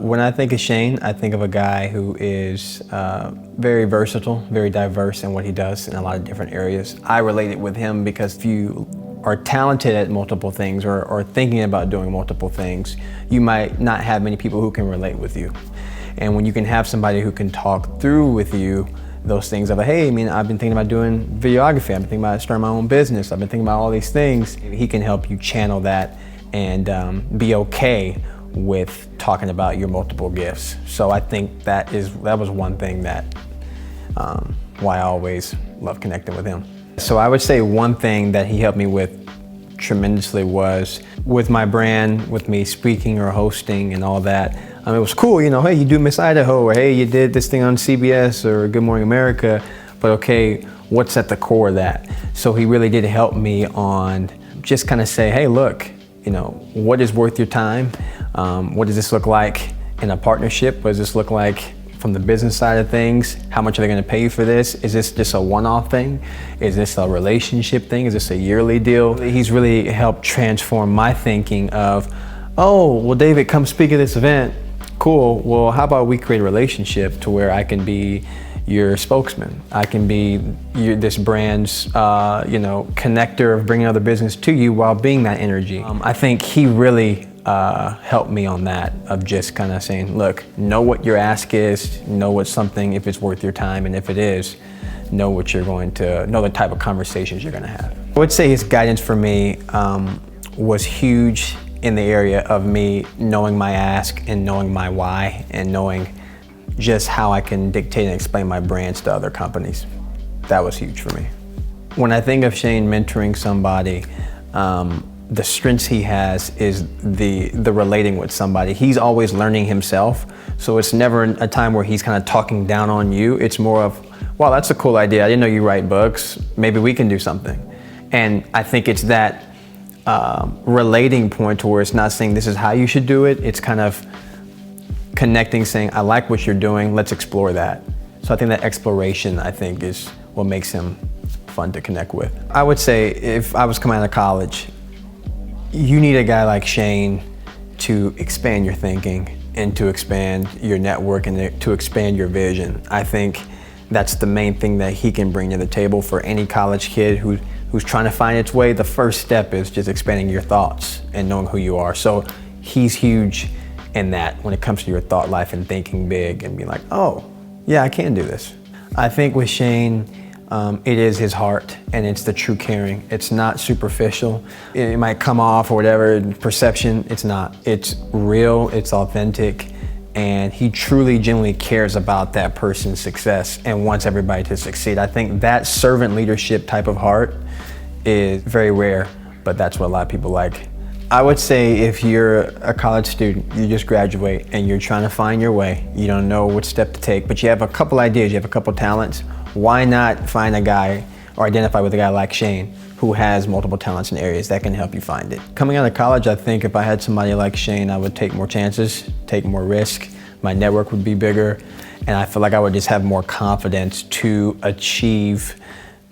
When I think of Shane, I think of a guy who is very versatile, very diverse in what he does in a lot of different areas. I related with him because if you are talented at multiple things or thinking about doing multiple things, you might not have many people who can relate with you. And when you can have somebody who can talk through with you those things of, hey, I mean, I've been thinking about doing videography, I've been thinking about starting my own business, I've been thinking about all these things, he can help you channel that and be okay with talking about your multiple gifts. So I think that was one thing that why I always love connecting with him. So I would say one thing that he helped me with tremendously was with my brand, with me speaking or hosting and all that. It was cool, you know, hey, you do Miss Idaho, or hey, you did this thing on CBS or Good Morning America, but okay, what's at the core of that? So he really did help me on just kind of say, hey, look, you know, what is worth your time? What does this look like in a partnership? What does this look like from the business side of things? How much are they going to pay you for this? Is this just a one-off thing? Is this a relationship thing? Is this a yearly deal? He's really helped transform my thinking of, oh, well, David, come speak at this event. Cool. Well, how about we create a relationship to where I can be your spokesman. I can be this brand's, connector of bringing other business to you while being that energy. I think he really helped me on that of just kind of saying, look, know what your ask is, know what's something, if it's worth your time, and if it is, know what you're going to, know the type of conversations you're going to have. I would say his guidance for me was huge in the area of me knowing my ask and knowing my why and knowing just how I can dictate and explain my brands to other companies. That was huge for me. When I think of Shane mentoring somebody, the strengths he has is the relating with somebody. He's always learning himself, so it's never a time where he's kind of talking down on you. It's more of, wow, that's a cool idea. I didn't know you write books. Maybe we can do something. And I think it's that relating point to where it's not saying this is how you should do it. It's kind of connecting, saying, I like what you're doing, let's explore that. So I think that exploration, I think, is what makes him fun to connect with. I would say if I was coming out of college, you need a guy like Shane to expand your thinking and to expand your network and to expand your vision. I think that's the main thing that he can bring to the table for any college kid who's trying to find its way. The first step is just expanding your thoughts and knowing who you are. So he's huge in that when it comes to your thought life and thinking big and being like, oh, yeah, I can do this. I think with Shane, it is his heart and it's the true caring. It's not superficial. It might come off or whatever, perception, it's not. It's real, it's authentic, and he truly, genuinely cares about that person's success and wants everybody to succeed. I think that servant leadership type of heart is very rare, but that's what a lot of people like. I would say if you're a college student, you just graduate and you're trying to find your way, you don't know what step to take, but you have a couple ideas, you have a couple talents, why not find a guy or identify with a guy like Shane who has multiple talents in areas that can help you find it. Coming out of college, I think if I had somebody like Shane, I would take more chances, take more risk, my network would be bigger, and I feel like I would just have more confidence to achieve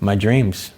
my dreams.